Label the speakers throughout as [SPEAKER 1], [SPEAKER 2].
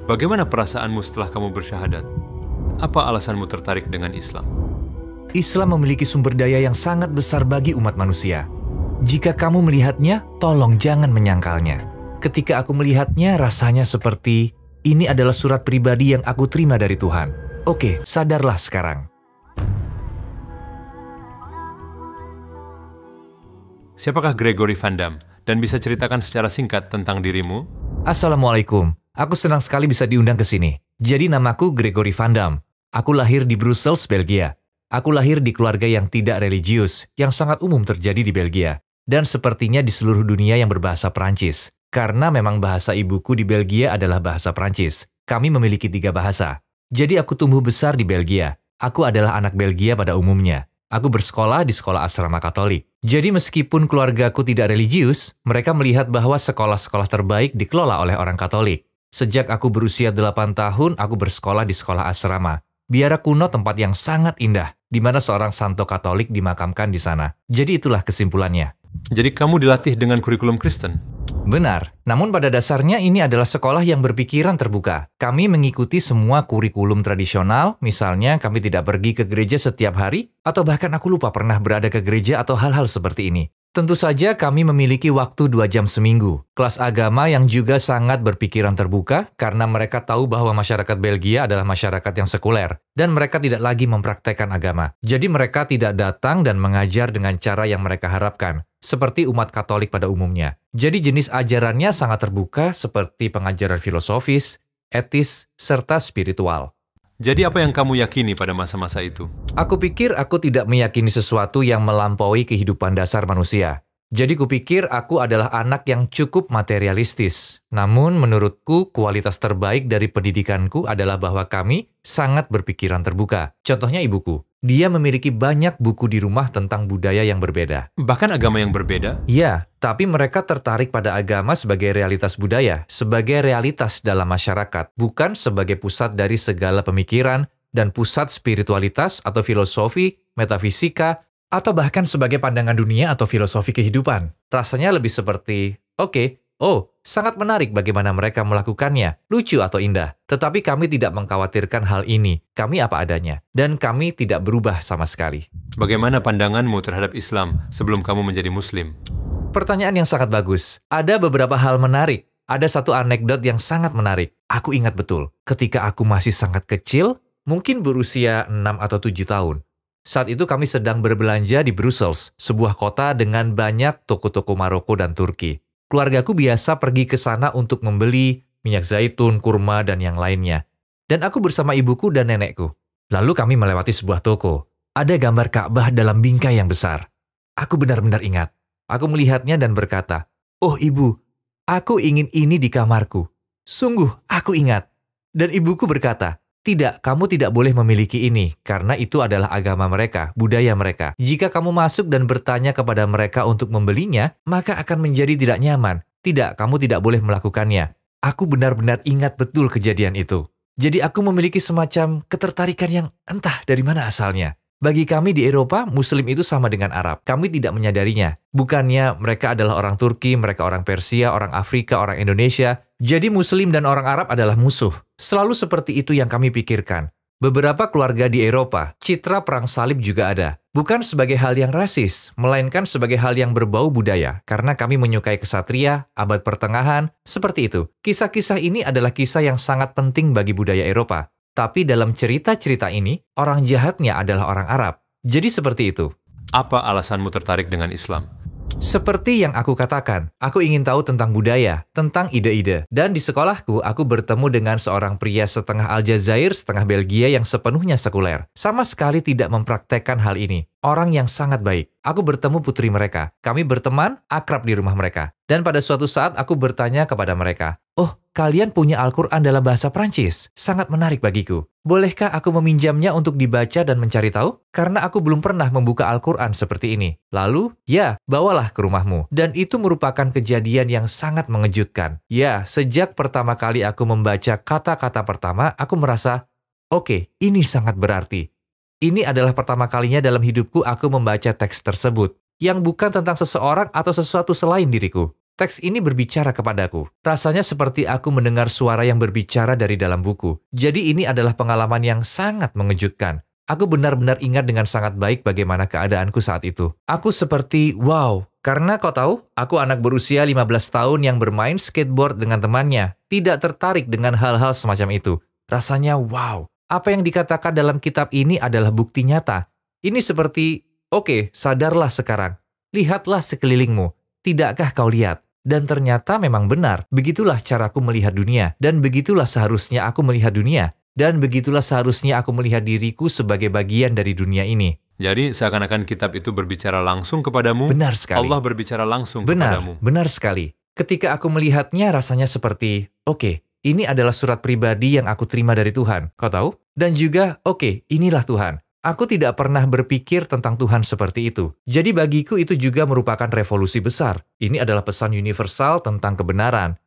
[SPEAKER 1] Bagaimana perasaanmu setelah kamu bersyahadat? Apa alasanmu tertarik dengan Islam?
[SPEAKER 2] Islam memiliki sumber daya yang sangat besar bagi umat manusia. Jika kamu melihatnya, tolong jangan menyangkalnya. Ketika aku melihatnya, rasanya seperti ini adalah surat pribadi yang aku terima dari Tuhan. Oke, sadarlah sekarang.
[SPEAKER 1] Siapakah Gregory Van Dam? Dan bisa ceritakan secara singkat tentang dirimu?
[SPEAKER 2] Assalamualaikum. Aku senang sekali bisa diundang ke sini. Jadi namaku Gregory Van Dam. Aku lahir di Brussels, Belgia. Aku lahir di keluarga yang tidak religius, yang sangat umum terjadi di Belgia. Dan sepertinya di seluruh dunia yang berbahasa Prancis. Karena memang bahasa ibuku di Belgia adalah bahasa Prancis. Kami memiliki 3 bahasa. Jadi aku tumbuh besar di Belgia. Aku adalah anak Belgia pada umumnya. Aku bersekolah di sekolah asrama Katolik. Jadi meskipun keluargaku tidak religius, mereka melihat bahwa sekolah-sekolah terbaik dikelola oleh orang Katolik. Sejak aku berusia 8 tahun, aku bersekolah di sekolah asrama. Biara kuno tempat yang sangat indah, di mana seorang santo Katolik dimakamkan di sana. Jadi itulah kesimpulannya.
[SPEAKER 1] Jadi kamu dilatih dengan kurikulum Kristen?
[SPEAKER 2] Benar, namun pada dasarnya ini adalah sekolah yang berpikiran terbuka. Kami mengikuti semua kurikulum tradisional, misalnya kami tidak pergi ke gereja setiap hari, atau bahkan aku lupa pernah berada ke gereja atau hal-hal seperti ini. Tentu saja kami memiliki waktu 2 jam seminggu. Kelas agama yang juga sangat berpikiran terbuka karena mereka tahu bahwa masyarakat Belgia adalah masyarakat yang sekuler dan mereka tidak lagi mempraktekkan agama. Jadi mereka tidak datang dan mengajar dengan cara yang mereka harapkan, seperti umat Katolik pada umumnya. Jadi jenis ajarannya sangat terbuka seperti pengajaran filosofis, etis, serta spiritual.
[SPEAKER 1] Jadi apa yang kamu yakini pada masa-masa itu?
[SPEAKER 2] Aku pikir aku tidak meyakini sesuatu yang melampaui kehidupan dasar manusia. Jadi kupikir aku adalah anak yang cukup materialistis. Namun menurutku kualitas terbaik dari pendidikanku adalah bahwa kami sangat berpikiran terbuka. Contohnya ibuku. Dia memiliki banyak buku di rumah tentang budaya yang berbeda.
[SPEAKER 1] Bahkan agama yang berbeda?
[SPEAKER 2] Ya, tapi mereka tertarik pada agama sebagai realitas budaya, sebagai realitas dalam masyarakat, bukan sebagai pusat dari segala pemikiran dan pusat spiritualitas atau filosofi, metafisika, atau bahkan sebagai pandangan dunia atau filosofi kehidupan. Rasanya lebih seperti, sangat menarik bagaimana mereka melakukannya, lucu atau indah. Tetapi kami tidak mengkhawatirkan hal ini, kami apa adanya, dan kami tidak berubah sama sekali.
[SPEAKER 1] Bagaimana pandanganmu terhadap Islam sebelum kamu menjadi Muslim?
[SPEAKER 2] Pertanyaan yang sangat bagus. Ada beberapa hal menarik. Ada satu anekdot yang sangat menarik. Aku ingat betul, ketika aku masih sangat kecil, mungkin berusia 6 atau 7 tahun. Saat itu kami sedang berbelanja di Brussels, sebuah kota dengan banyak toko-toko Maroko dan Turki. Keluargaku biasa pergi ke sana untuk membeli minyak zaitun, kurma, dan yang lainnya. Dan aku bersama ibuku dan nenekku. Lalu kami melewati sebuah toko. Ada gambar Ka'bah dalam bingkai yang besar. Aku benar-benar ingat. Aku melihatnya dan berkata, "Oh ibu, aku ingin ini di kamarku." Sungguh, aku ingat. Dan ibuku berkata, "Tidak, kamu tidak boleh memiliki ini, karena itu adalah agama mereka, budaya mereka. Jika kamu masuk dan bertanya kepada mereka untuk membelinya, maka akan menjadi tidak nyaman. Tidak, kamu tidak boleh melakukannya." Aku benar-benar ingat betul kejadian itu. Jadi aku memiliki semacam ketertarikan yang entah dari mana asalnya. Bagi kami di Eropa, Muslim itu sama dengan Arab. Kami tidak menyadarinya. Bukannya mereka adalah orang Turki, mereka orang Persia, orang Afrika, orang Indonesia. Jadi Muslim dan orang Arab adalah musuh. Selalu seperti itu yang kami pikirkan. Beberapa keluarga di Eropa, citra perang salib juga ada. Bukan sebagai hal yang rasis, melainkan sebagai hal yang berbau budaya. Karena kami menyukai kesatria, abad pertengahan, seperti itu. Kisah-kisah ini adalah kisah yang sangat penting bagi budaya Eropa. Tapi dalam cerita-cerita ini, orang jahatnya adalah orang Arab. Jadi seperti itu.
[SPEAKER 1] Apa alasanmu tertarik dengan Islam?
[SPEAKER 2] Seperti yang aku katakan, aku ingin tahu tentang budaya, tentang ide-ide. Dan di sekolahku, aku bertemu dengan seorang pria setengah Aljazair, setengah Belgia yang sepenuhnya sekuler. Sama sekali tidak mempraktekkan hal ini. Orang yang sangat baik. Aku bertemu putri mereka. Kami berteman, akrab di rumah mereka. Dan pada suatu saat aku bertanya kepada mereka, "Oh, kalian punya Al-Quran dalam bahasa Prancis? Sangat menarik bagiku. Bolehkah aku meminjamnya untuk dibaca dan mencari tahu? Karena aku belum pernah membuka Al-Quran seperti ini." Lalu, "Ya, bawalah ke rumahmu." Dan itu merupakan kejadian yang sangat mengejutkan. Ya, sejak pertama kali aku membaca kata-kata pertama, aku merasa, oke, ini sangat berarti. Ini adalah pertama kalinya dalam hidupku aku membaca teks tersebut, yang bukan tentang seseorang atau sesuatu selain diriku. Teks ini berbicara kepadaku. Rasanya seperti aku mendengar suara yang berbicara dari dalam buku. Jadi ini adalah pengalaman yang sangat mengejutkan. Aku benar-benar ingat dengan sangat baik bagaimana keadaanku saat itu. Aku seperti, wow, karena kau tahu, aku anak berusia 15 tahun yang bermain skateboard dengan temannya. Tidak tertarik dengan hal-hal semacam itu. Rasanya, wow, apa yang dikatakan dalam kitab ini adalah bukti nyata. Ini seperti, oke, sadarlah sekarang. Lihatlah sekelilingmu. Tidakkah kau lihat? Dan ternyata memang benar. Begitulah caraku melihat dunia. Dan begitulah seharusnya aku melihat dunia. Dan begitulah seharusnya aku melihat diriku sebagai bagian dari dunia ini.
[SPEAKER 1] Jadi seakan-akan kitab itu berbicara langsung kepadamu.
[SPEAKER 2] Benar sekali.
[SPEAKER 1] Allah berbicara langsung kepadamu.
[SPEAKER 2] Benar sekali. Ketika aku melihatnya rasanya seperti, oke, ini adalah surat pribadi yang aku terima dari Tuhan. Kau tahu? Dan juga, oke, inilah Tuhan. Aku tidak pernah berpikir tentang Tuhan seperti itu. Jadi bagiku itu juga merupakan revolusi besar. Ini adalah pesan universal tentang kebenaran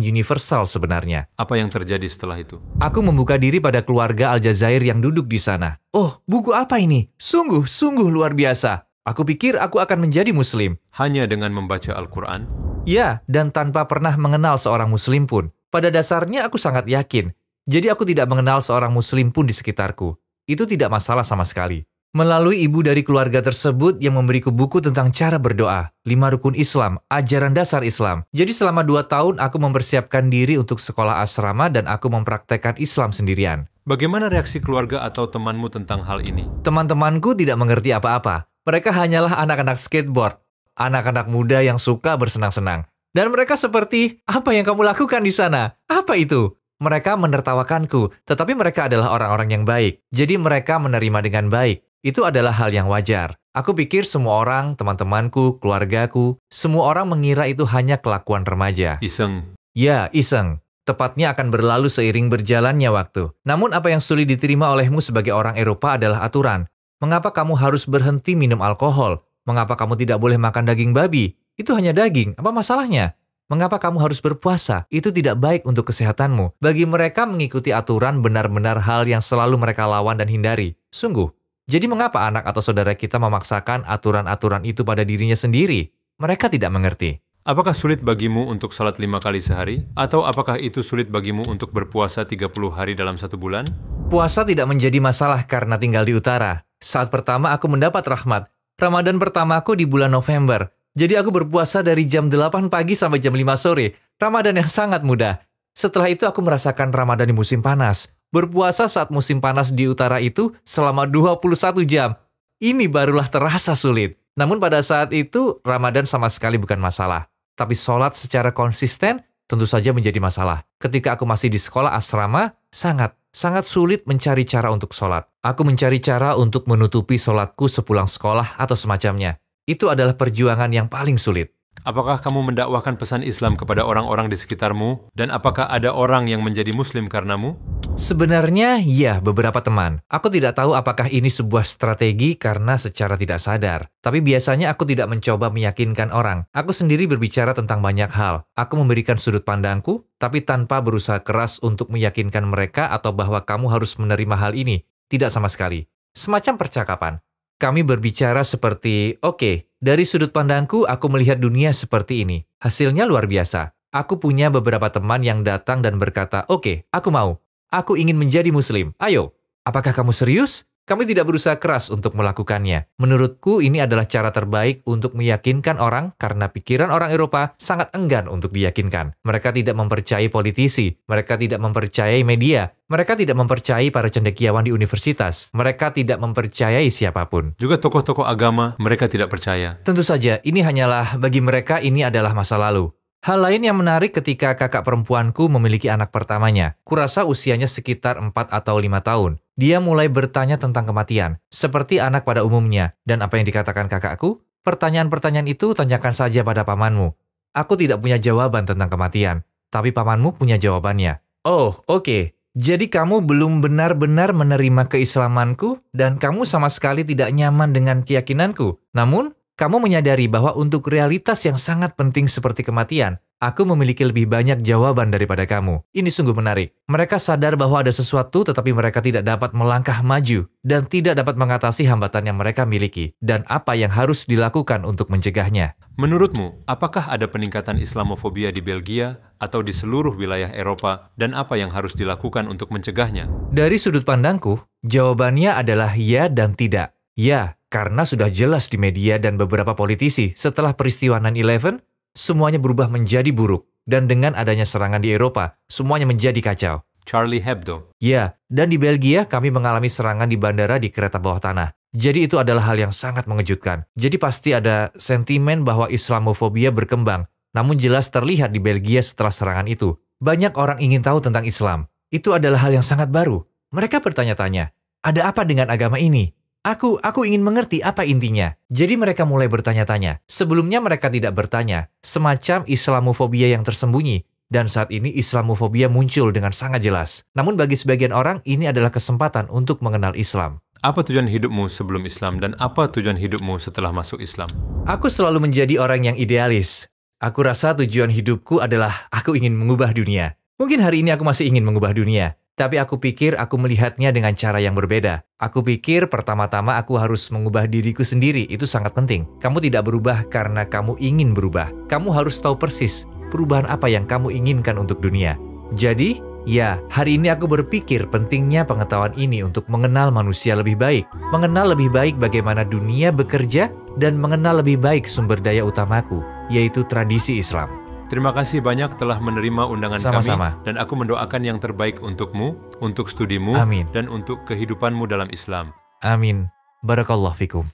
[SPEAKER 2] universal sebenarnya.
[SPEAKER 1] Apa yang terjadi setelah itu?
[SPEAKER 2] Aku membuka diri pada keluarga Aljazair yang duduk di sana. Oh, buku apa ini? Sungguh luar biasa. Aku pikir aku akan menjadi Muslim.
[SPEAKER 1] Hanya dengan membaca Al-Quran?
[SPEAKER 2] Ya, dan tanpa pernah mengenal seorang Muslim pun. Pada dasarnya aku sangat yakin. Jadi aku tidak mengenal seorang Muslim pun di sekitarku. Itu tidak masalah sama sekali. Melalui ibu dari keluarga tersebut yang memberiku buku tentang cara berdoa, 5 rukun Islam, ajaran dasar Islam. Jadi selama 2 tahun aku mempersiapkan diri untuk sekolah asrama dan aku mempraktekkan Islam sendirian.
[SPEAKER 1] Bagaimana reaksi keluarga atau temanmu tentang hal ini?
[SPEAKER 2] Teman-temanku tidak mengerti apa-apa. Mereka hanyalah anak-anak skateboard, anak-anak muda yang suka bersenang-senang. Dan mereka seperti, apa yang kamu lakukan di sana? Apa itu? Mereka menertawakanku, tetapi mereka adalah orang-orang yang baik. Jadi mereka menerima dengan baik. Itu adalah hal yang wajar. Aku pikir semua orang, teman-temanku, keluargaku, semua orang mengira itu hanya kelakuan remaja.
[SPEAKER 1] Iseng.
[SPEAKER 2] Ya, iseng. Tepatnya akan berlalu seiring berjalannya waktu. Namun apa yang sulit diterima olehmu sebagai orang Eropa adalah aturan. Mengapa kamu harus berhenti minum alkohol? Mengapa kamu tidak boleh makan daging babi? Itu hanya daging, apa masalahnya? Mengapa kamu harus berpuasa? Itu tidak baik untuk kesehatanmu. Bagi mereka mengikuti aturan benar-benar hal yang selalu mereka lawan dan hindari. Sungguh. Jadi mengapa anak atau saudara kita memaksakan aturan-aturan itu pada dirinya sendiri? Mereka tidak mengerti.
[SPEAKER 1] Apakah sulit bagimu untuk salat 5 kali sehari? Atau apakah itu sulit bagimu untuk berpuasa 30 hari dalam 1 bulan?
[SPEAKER 2] Puasa tidak menjadi masalah karena tinggal di utara. Saat pertama aku mendapat rahmat. Ramadan pertamaku di bulan November. Jadi aku berpuasa dari jam 8 pagi sampai jam 5 sore. Ramadan yang sangat mudah. Setelah itu aku merasakan Ramadan di musim panas. Berpuasa saat musim panas di utara itu selama 21 jam. Ini barulah terasa sulit. Namun pada saat itu Ramadan sama sekali bukan masalah. Tapi sholat secara konsisten tentu saja menjadi masalah. Ketika aku masih di sekolah asrama, sangat sulit mencari cara untuk sholat. Aku mencari cara untuk menutupi sholatku sepulang sekolah atau semacamnya. Itu adalah perjuangan yang paling sulit.
[SPEAKER 1] Apakah kamu mendakwahkan pesan Islam kepada orang-orang di sekitarmu? Dan apakah ada orang yang menjadi Muslim karenamu?
[SPEAKER 2] Sebenarnya, ya, beberapa teman. Aku tidak tahu apakah ini sebuah strategi karena secara tidak sadar. Tapi biasanya aku tidak mencoba meyakinkan orang. Aku sendiri berbicara tentang banyak hal. Aku memberikan sudut pandangku, tapi tanpa berusaha keras untuk meyakinkan mereka atau bahwa kamu harus menerima hal ini. Tidak sama sekali. Semacam percakapan. Kami berbicara seperti, oke, dari sudut pandangku aku melihat dunia seperti ini. Hasilnya luar biasa. Aku punya beberapa teman yang datang dan berkata, oke, aku mau. Aku ingin menjadi Muslim. Ayo. Apakah kamu serius? Kami tidak berusaha keras untuk melakukannya. Menurutku ini adalah cara terbaik untuk meyakinkan orang karena pikiran orang Eropa sangat enggan untuk diyakinkan. Mereka tidak mempercayai politisi, mereka tidak mempercayai media, mereka tidak mempercayai para cendekiawan di universitas, mereka tidak mempercayai siapapun.
[SPEAKER 1] Juga tokoh-tokoh agama mereka tidak percaya.
[SPEAKER 2] Tentu saja, ini hanyalah bagi mereka ini adalah masa lalu. Hal lain yang menarik ketika kakak perempuanku memiliki anak pertamanya. Kurasa usianya sekitar 4 atau 5 tahun. Dia mulai bertanya tentang kematian, seperti anak pada umumnya. Dan apa yang dikatakan kakakku? Pertanyaan-pertanyaan itu tanyakan saja pada pamanmu. Aku tidak punya jawaban tentang kematian, tapi pamanmu punya jawabannya. Oh, oke. Jadi kamu belum benar-benar menerima keislamanku dan kamu sama sekali tidak nyaman dengan keyakinanku. Namun, Kamu menyadari bahwa untuk realitas yang sangat penting seperti kematian, aku memiliki lebih banyak jawaban daripada kamu. Ini sungguh menarik. Mereka sadar bahwa ada sesuatu tetapi mereka tidak dapat melangkah maju dan tidak dapat mengatasi hambatan yang mereka miliki dan apa yang harus dilakukan untuk mencegahnya.
[SPEAKER 1] Menurutmu, apakah ada peningkatan Islamofobia di Belgia atau di seluruh wilayah Eropa dan apa yang harus dilakukan untuk mencegahnya?
[SPEAKER 2] Dari sudut pandangku, jawabannya adalah ya dan tidak. Ya, karena sudah jelas di media dan beberapa politisi setelah peristiwa 9/11, semuanya berubah menjadi buruk. Dan dengan adanya serangan di Eropa, semuanya menjadi kacau.
[SPEAKER 1] Charlie Hebdo.
[SPEAKER 2] Ya, dan di Belgia kami mengalami serangan di bandara di kereta bawah tanah. Jadi itu adalah hal yang sangat mengejutkan. Jadi pasti ada sentimen bahwa Islamofobia berkembang, namun jelas terlihat di Belgia setelah serangan itu. Banyak orang ingin tahu tentang Islam. Itu adalah hal yang sangat baru. Mereka bertanya-tanya, ada apa dengan agama ini? Aku ingin mengerti apa intinya. Jadi mereka mulai bertanya-tanya. Sebelumnya mereka tidak bertanya, semacam Islamofobia yang tersembunyi. Dan saat ini Islamofobia muncul dengan sangat jelas. Namun bagi sebagian orang, ini adalah kesempatan untuk mengenal Islam.
[SPEAKER 1] Apa tujuan hidupmu sebelum Islam dan apa tujuan hidupmu setelah masuk Islam?
[SPEAKER 2] Aku selalu menjadi orang yang idealis. Aku rasa tujuan hidupku adalah aku ingin mengubah dunia. Mungkin hari ini aku masih ingin mengubah dunia. Tapi aku pikir aku melihatnya dengan cara yang berbeda. Aku pikir pertama-tama aku harus mengubah diriku sendiri, itu sangat penting. Kamu tidak berubah karena kamu ingin berubah. Kamu harus tahu persis perubahan apa yang kamu inginkan untuk dunia. Jadi, ya, hari ini aku berpikir pentingnya pengetahuan ini untuk mengenal manusia lebih baik. Mengenal lebih baik bagaimana dunia bekerja dan mengenal lebih baik sumber daya utamaku, yaitu tradisi Islam.
[SPEAKER 1] Terima kasih banyak telah menerima undangan
[SPEAKER 2] Sama-sama.
[SPEAKER 1] kami, dan aku mendoakan yang terbaik untukmu, untuk studimu,
[SPEAKER 2] Amin.
[SPEAKER 1] dan untuk kehidupanmu dalam Islam.
[SPEAKER 2] Amin. Barakallah fikum.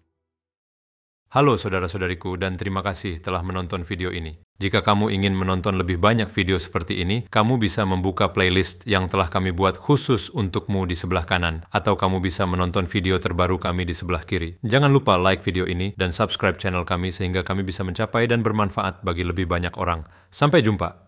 [SPEAKER 1] Halo saudara-saudariku, dan terima kasih telah menonton video ini. Jika kamu ingin menonton lebih banyak video seperti ini, kamu bisa membuka playlist yang telah kami buat khusus untukmu di sebelah kanan, atau kamu bisa menonton video terbaru kami di sebelah kiri. Jangan lupa like video ini dan subscribe channel kami sehingga kami bisa mencapai dan bermanfaat bagi lebih banyak orang. Sampai jumpa!